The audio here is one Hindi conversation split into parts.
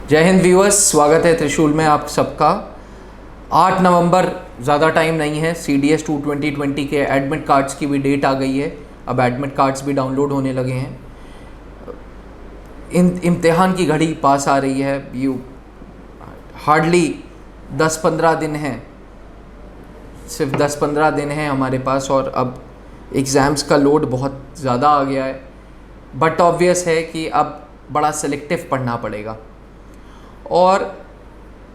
जय हिंद व्यूअर्स, स्वागत है त्रिशूल में आप सबका। 8 नवंबर, ज़्यादा टाइम नहीं है। CDS 2 2020 के एडमिट कार्ड्स की भी डेट आ गई है। अब एडमिट कार्ड्स भी डाउनलोड होने लगे हैं। इम्तिहान की घड़ी पास आ रही है। हार्डली 10-15 दिन हैं, सिर्फ 10-15 दिन हैं हमारे पास, और अब एग्ज़ाम्स का लोड बहुत ज़्यादा आ गया है। बट ऑब्वियस है कि अब बड़ा सेलेक्टिव पढ़ना पड़ेगा, और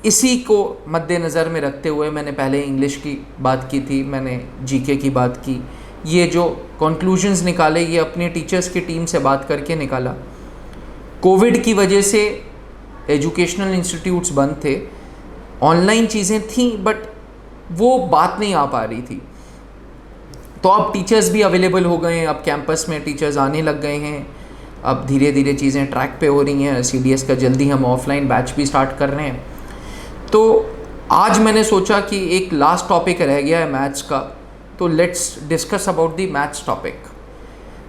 इसी को मद्देनज़र में रखते हुए मैंने पहले इंग्लिश की बात की थी, मैंने GK की बात की। ये जो कंक्लूजन्स निकाले ये अपने टीचर्स की टीम से बात करके निकाला। कोविड की वजह से एजुकेशनल इंस्टीट्यूट्स बंद थे, ऑनलाइन चीज़ें थीं, बट वो बात नहीं आ पा रही थी। तो अब टीचर्स भी अवेलेबल हो गए हैं, अब कैंपस में टीचर्स आने लग गए हैं। अब धीरे धीरे चीज़ें ट्रैक पे हो रही हैं। CDS का जल्दी हम ऑफलाइन बैच भी स्टार्ट कर रहे हैं। तो आज मैंने सोचा कि एक लास्ट टॉपिक रह गया है मैथ्स का, तो let's discuss about the maths topic.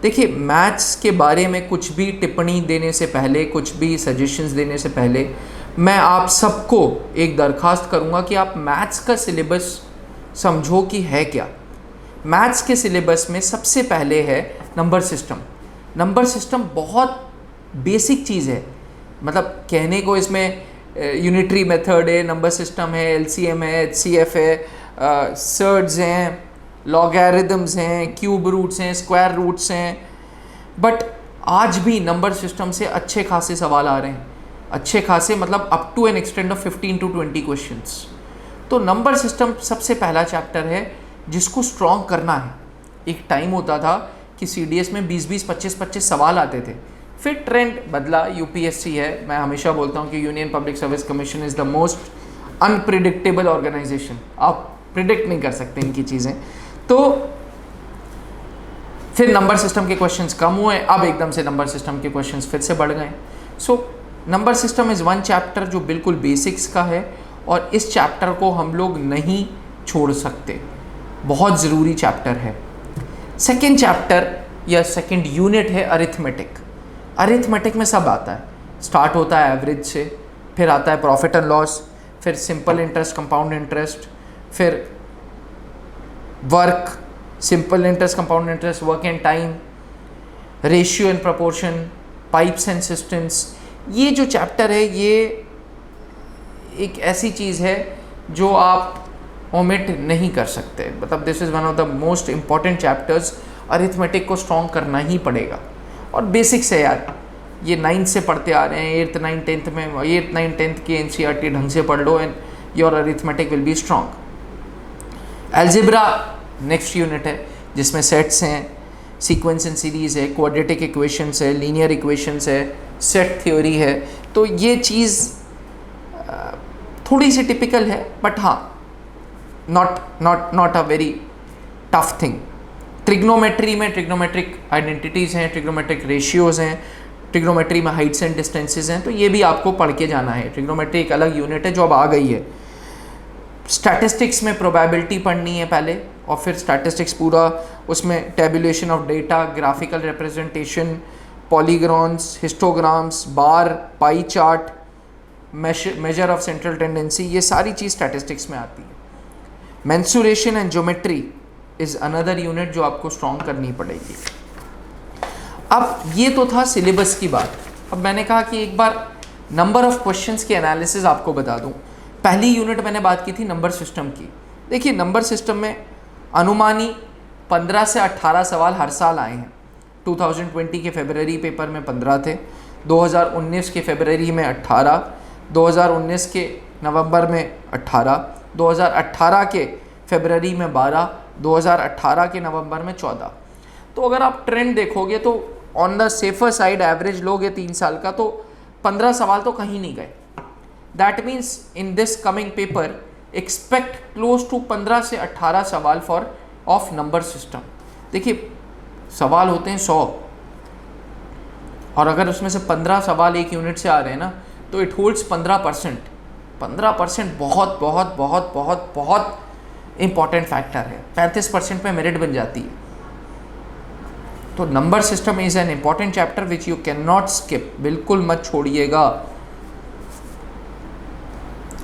देखिए, मैथ्स के बारे में कुछ भी टिप्पणी देने से पहले, कुछ भी सजेशंस देने से पहले, मैं आप सबको एक दरख्वास्त करूँगा कि आप मैथ्स का सिलेबस समझो कि है क्या। मैथ्स के सिलेबस में सबसे पहले है नंबर सिस्टम। नंबर सिस्टम बहुत बेसिक चीज़ है, मतलब कहने को इसमें यूनिटरी मेथड है, नंबर सिस्टम है, LCM है, HCF है, सर्ड्स हैं, लॉगैरिदम्स हैं, क्यूब रूट्स हैं, स्क्वायर रूट्स हैं। बट आज भी नंबर सिस्टम से अच्छे खासे सवाल आ रहे हैं। अच्छे खासे मतलब up to an extend of 15 to 20 questions. तो नंबर सिस्टम सबसे पहला चैप्टर है जिसको स्ट्रॉन्ग करना है। एक टाइम होता था कि CDS में 20-20, 25-25 सवाल आते थे, फिर ट्रेंड बदला। UPSC है, मैं हमेशा बोलता हूँ कि union public service commission is the most unpredictable organisation. आप प्रिडिक्ट नहीं कर सकते इनकी चीज़ें। तो फिर नंबर सिस्टम के क्वेश्चंस कम हुए, अब एकदम से नंबर सिस्टम के क्वेश्चंस फिर से बढ़ गए। So number system is one chapter जो बिल्कुल बेसिक्स का है, और इस चैप्टर को हम लोग नहीं छोड़ सकते, बहुत ज़रूरी चैप्टर है। सेकेंड चैप्टर या सेकेंड यूनिट है अरिथमेटिक। अरिथमेटिक में सब आता है। स्टार्ट होता है एवरेज से, फिर आता है प्रॉफिट एंड लॉस, फिर सिंपल इंटरेस्ट, कंपाउंड इंटरेस्ट, फिर work, simple interest, compound interest, work and time, ratio and proportion, pipes and systems. ये जो चैप्टर है ये एक ऐसी चीज़ है जो आप ओमिट नहीं कर सकते। मतलब this is one of the most important chapters. Arithmetic को स्ट्रॉन्ग करना ही पड़ेगा, और बेसिक्स है यार। ये 9th से पढ़ते आ रहे हैं, 8th 9th 10th में, 8th 9th 10th की NCERT ढंग से पढ़ लो and your arithmetic will be strong. Algebra next unit है जिसमें सेट्स हैं, सीक्वेंस एंड सीरीज़ है, क्वाड्रेटिक इक्वेशंस है, लीनियर इक्वेशंस है, सेट थ्योरी है। तो ये चीज़ थोड़ी सी टिपिकल है, बट हाँ, not a very tough thing. Trigonometry में ट्रिग्नोमेट्रिक आइडेंटिटीज़ हैं, ट्रिग्नोमेट्रिक रेशियोज़ हैं, ट्रिग्नोमेट्री में हाइट्स एंड डिस्टेंसेस हैं, तो ये भी आपको पढ़ के जाना है। ट्रिग्नोमेट्री एक अलग यूनिट है जो अब आ गई है। स्टैटिस्टिक्स में प्रोबेबिलिटी पढ़नी है पहले, और फिर स्टैटिस्टिक्स पूरा, उसमें tabulation of data, graphical representation, polygons, histograms, bar, pie chart, measure of central tendency, ये सारी चीज़ स्टैटिस्टिक्स में आती है। Mensuration and geometry is another unit जो आपको स्ट्रॉन्ग करनी पड़ेगी। अब ये तो था सिलेबस की बात। अब मैंने कहा कि एक बार नंबर ऑफ क्वेश्चंस के एनालिसिस आपको बता दूं। पहली यूनिट मैंने बात की थी नंबर सिस्टम की। देखिए, नंबर सिस्टम में अनुमानी 15 से 18 सवाल हर साल आए हैं। 2020 के फरवरी पेपर में 15 थे, 2019 के फरवरी में 18, 2019 के नवंबर में 18, 2018 के फरवरी में 12, 2018 के नवंबर में 14। तो अगर आप ट्रेंड देखोगे तो on the safer side average लोगे 3 साल का, तो 15 सवाल तो कहीं नहीं गए। That means in this coming paper expect close to 15 से 18 सवाल फॉर ऑफ नंबर सिस्टम। देखिए, सवाल होते हैं 100, और अगर उसमें से 15 सवाल एक यूनिट से आ रहे हैं ना, तो इट होल्ड्स 15%। 15% बहुत बहुत बहुत बहुत बहुत इंपॉर्टेंट फैक्टर है। 35% में मेरिट बन जाती है। तो number system is an important chapter which you can not skip, बिल्कुल मत छोड़िएगा।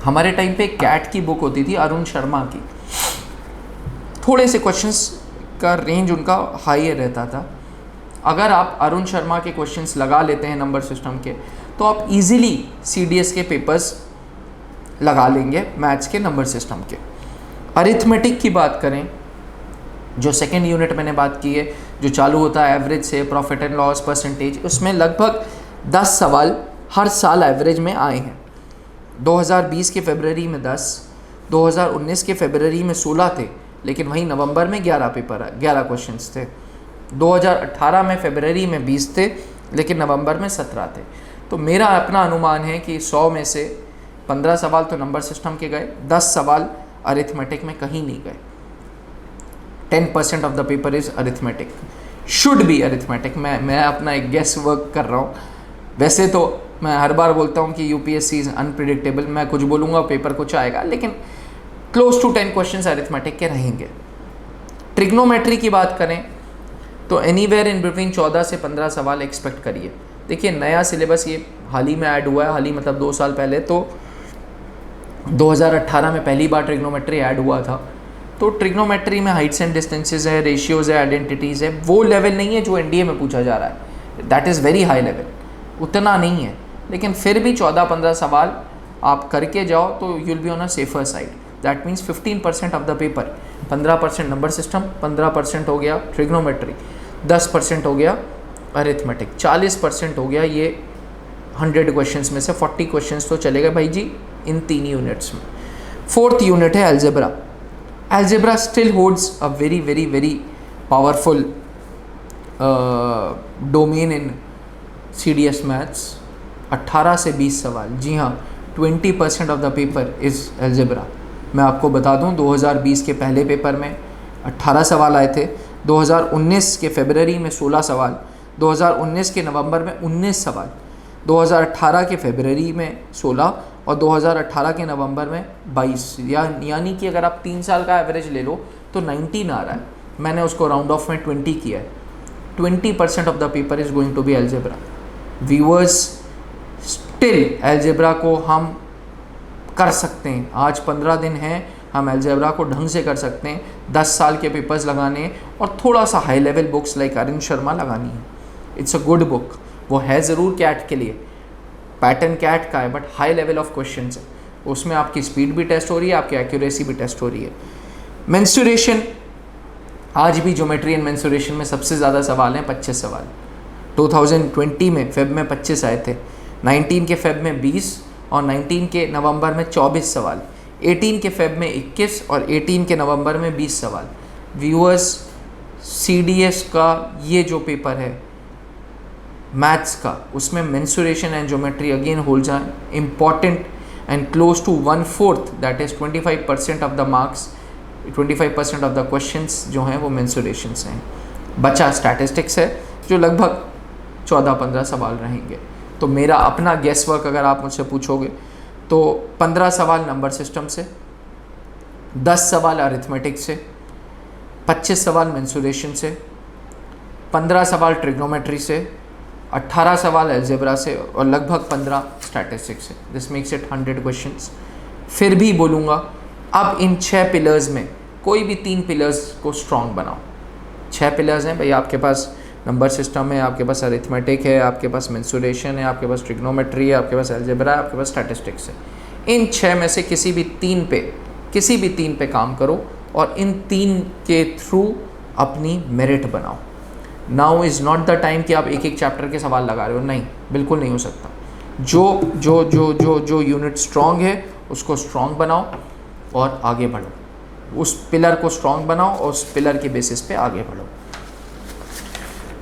हमारे टाइम पे कैट की बुक होती थी अरुण शर्मा की, थोड़े से क्वेश्चंस का रेंज उनका हाई रहता था। अगर आप अरुण शर्मा के क्वेश्चंस लगा लेते हैं नंबर सिस्टम के, तो आप इजीली सीडीएस के पेपर्स लगा लेंगे मैथ्स के नंबर सिस्टम के। अरिथमेटिक की बात करें, जो सेकेंड यूनिट मैंने बात की है, जो चालू होता है एवरेज से, प्रॉफिट एंड लॉस, परसेंटेज, उसमें लगभग 10 सवाल हर साल एवरेज में आए हैं। 2020 के फरवरी में 10, 2019 के फरवरी में 16 थे, लेकिन वहीं नवंबर में 11 क्वेश्चंस थे। 2018 में फरवरी में 20 थे, लेकिन नवंबर में 17 थे। तो मेरा अपना अनुमान है कि 100 में से 15 सवाल तो नंबर सिस्टम के गए, 10 सवाल अरिथमेटिक में कहीं नहीं गए। 10% of the paper is arithmetic, should be arithmetic. मैं अपना एक गेस वर्क कर रहा हूँ। वैसे तो मैं हर बार बोलता हूँ कि यूपीएससी इज़ अनप्रिडिक्टेबल, मैं कुछ बोलूँगा पेपर कुछ आएगा, लेकिन क्लोज टू 10 क्वेश्चंस अरिथमेटिक के रहेंगे। ट्रिग्नोमेट्री की बात करें तो एनीवेयर इन बिटवीन 14 से 15 सवाल एक्सपेक्ट करिए। देखिए नया सिलेबस ये हाल ही में ऐड हुआ है, हाल ही मतलब 2 साल पहले, तो 2018 में पहली बार ट्रिग्नोमेट्री ऐड हुआ था। तो ट्रिग्नोमेट्री में हाइट्स एंड डिस्टेंसेज है, रेशियोज़ है, आइडेंटिटीज़ है, वो लेवल नहीं है जो एनडीए में पूछा जा रहा है, that is very high level, उतना नहीं है। लेकिन फिर भी 14-15 सवाल आप करके जाओ तो you will be on a safer side. That means 15% of the paper, 15% number system, 15% हो गया ट्रिग्नोमेट्री, 10% हो गया अरिथमेटिक, 40% हो गया ये 100 क्वेश्चंस में से 40 क्वेश्चंस तो चले गए भाई जी इन 3 यूनिट्स में। 4th यूनिट है algebra. Algebra still holds a very very very powerful domain in CDS maths. 18 से 20 सवाल, जी हाँ 20% of the paper is algebra. मैं आपको बता दूं 2020 के पहले पेपर में 18 सवाल आए थे, 2019 के फरवरी में 16 सवाल, 2019 के नवंबर में 19 सवाल, 2018 के फरवरी में 16 और 2018 के नवंबर में 22, यानी कि अगर आप 3 साल का एवरेज ले लो तो 19 आ रहा है। मैंने उसको राउंड ऑफ में 20 किया है। 20% of the paper is going to be algebra. Viewers, still algebra को हम कर सकते हैं। आज 15 दिन हैं, हम एल्जेब्रा को ढंग से कर सकते हैं। 10 साल के पेपर्स लगाने और थोड़ा सा high level books like Arun Sharma लगानी है। It's a good book. वो है ज़रूर कैट के लिए, पैटर्न कैट का है, but high level of questions है। उसमें आपकी स्पीड भी टेस्ट हो रही है, आपकी एक्यूरेसी भी टेस्ट हो रही है। मेंस्ट्रुएशन, आज भी ज्योमेट्री एंड मेंस्ट्रुएशन में सबसे ज़्यादा सवाल हैं, 25 सवाल। 2020 में फेब में 25 आए थे, 19 के फेब में 20 और 19 के नवंबर में 24 सवाल, 18 के फेब में 21 और 18 के नवंबर में 20 सवाल। व्यूअर्स, सीडीएस का ये जो पेपर है मैथ्स का, उसमें mensuration and geometry again holds are important and close to 1/4, that is 25% of the marks, 25% of the questions जो हैं वो मेंस्ट्रुएशंस हैं। बचा स्टैटिस्टिक्स है जो लगभग 14-15 सवाल रहेंगे। तो मेरा अपना गेस वर्क अगर आप मुझसे पूछोगे तो 15 सवाल नंबर सिस्टम से, 10 सवाल अरिथमेटिक से, 25 सवाल मेंस्ट्रुएशन से, 15 सवाल ट्रिग्नोमेट्री से, 18 सवाल एल्जेब्रा से और लगभग 15 स्टैटिस्टिक्स से। This makes it 100 questions. फिर भी बोलूँगा अब इन 6 पिलर्स में कोई भी 3 पिलर्स को स्ट्रॉन्ग बनाओ। 6 पिलर्स हैं भाई, आपके पास नंबर सिस्टम है, आपके पास अरिथमेटिक है, आपके पास मेंस्ट्रुएशन है, आपके पास ट्रिग्नोमेट्री है, आपके पास एल्जेब्रा है, आपके पास स्टैटिस्टिक्स है। इन 6 में से किसी भी 3 पे काम करो और इन 3 के थ्रू अपनी मेरिट बनाओ। Now is not the time कि आप एक चैप्टर के सवाल लगा रहे हो, नहीं, बिल्कुल नहीं हो सकता। जो यूनिट स्ट्रॉन्ग है उसको स्ट्रॉन्ग बनाओ और आगे बढ़ो, उस पिलर को स्ट्रॉन्ग बनाओ और उस पिलर के बेसिस पे आगे बढ़ो।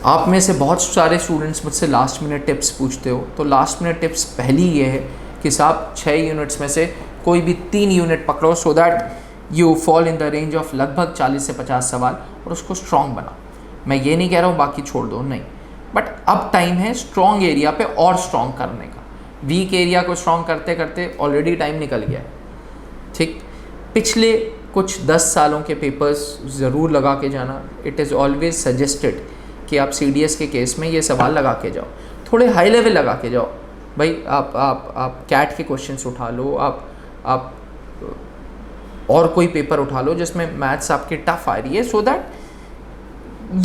आप में से बहुत सारे स्टूडेंट्स मुझसे लास्ट मिनट टिप्स पूछते हो, तो लास्ट मिनट टिप्स पहली ये है कि साहब 6 यूनिट्स में से कोई भी 3 यूनिट पकड़ो, so that you fall in the range of लगभग 40 से 50 सवाल और उसको स्ट्रॉन्ग बनाओ। मैं ये नहीं कह रहा हूँ बाकी छोड़ दो, नहीं, बट अब टाइम है स्ट्रॉन्ग एरिया पे और स्ट्रॉन्ग करने का। वीक एरिया को स्ट्रॉन्ग करते करते ऑलरेडी टाइम निकल गया है। ठीक, पिछले कुछ 10 सालों के पेपर्स ज़रूर लगा के जाना। इट इज़ ऑलवेज सजेस्टेड कि आप सीडीएस के केस में ये सवाल लगा के जाओ, थोड़े हाई लेवल लगा के जाओ भाई। आप कैट के क्वेश्चंस उठा लो, आप और कोई पेपर उठा लो जिसमें मैथ्स आपके टफ आ रही है, so that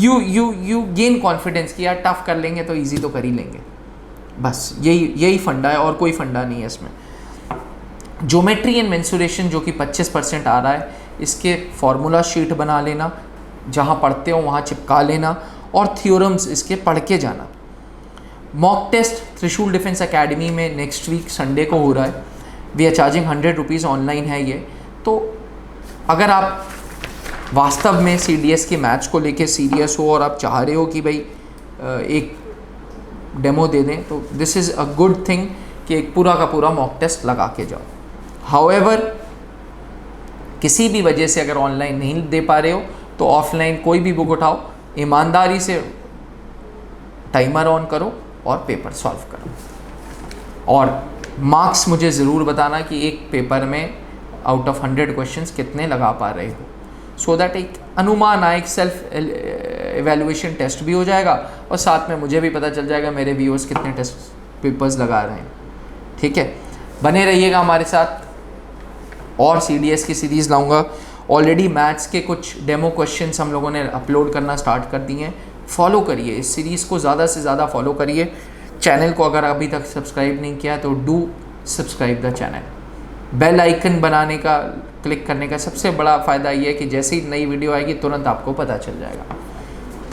you gain confidence कि यार टफ कर लेंगे तो इजी तो कर ही लेंगे। बस यही फंडा है और कोई फंडा नहीं है इसमें। ज्योमेट्री एंड मेंसुरेशन जो कि 25% आ रहा है, इसके फार्मूला शीट बना लेना, जहाँ पढ़ते हो वहाँ चिपका लेना, और थ्योरम्स इसके पढ़ के जाना। Mock test Trishul defence academy में नेक्स्ट वीक संडे को हो रहा है। We are charging 100 rupees, online है ये। तो अगर आप वास्तव में CDS के मैथ्स को लेके सीरियस हो और आप चाह रहे हो कि भाई एक डेमो दे दें, तो this is a good thing कि एक पूरा का पूरा मॉक टेस्ट लगा के जाओ। हाउएवर किसी भी वजह से अगर ऑनलाइन नहीं दे पा रहे हो तो ऑफलाइन कोई भी बुक उठाओ, ईमानदारी से टाइमर ऑन करो और पेपर सॉल्व करो। और मार्क्स मुझे ज़रूर बताना कि एक पेपर में आउट ऑफ 100 क्वेश्चंस कितने लगा पा रहे हो, सो दैट एक अनुमान आए, एक सेल्फ एवेल्युएशन टेस्ट भी हो जाएगा और साथ में मुझे भी पता चल जाएगा मेरे व्यूअर्स कितने टेस्ट पेपर्स लगा रहे हैं। ठीक है, बने रहिएगा हमारे साथ। और CDS की सीरीज़ लाऊंगा। ऑलरेडी मैथ्स के कुछ डेमो क्वेश्चंस हम लोगों ने अपलोड करना स्टार्ट कर दिए हैं। फॉलो करिए इस सीरीज़ को, ज़्यादा से ज़्यादा फॉलो करिए। चैनल को अगर अभी तक सब्सक्राइब नहीं किया तो do subscribe the channel. Bell icon बनाने का, क्लिक करने का सबसे बड़ा फ़ायदा ये है कि जैसे ही नई वीडियो आएगी तुरंत आपको पता चल जाएगा।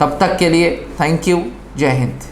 तब तक के लिए थैंक यू, जय हिंद।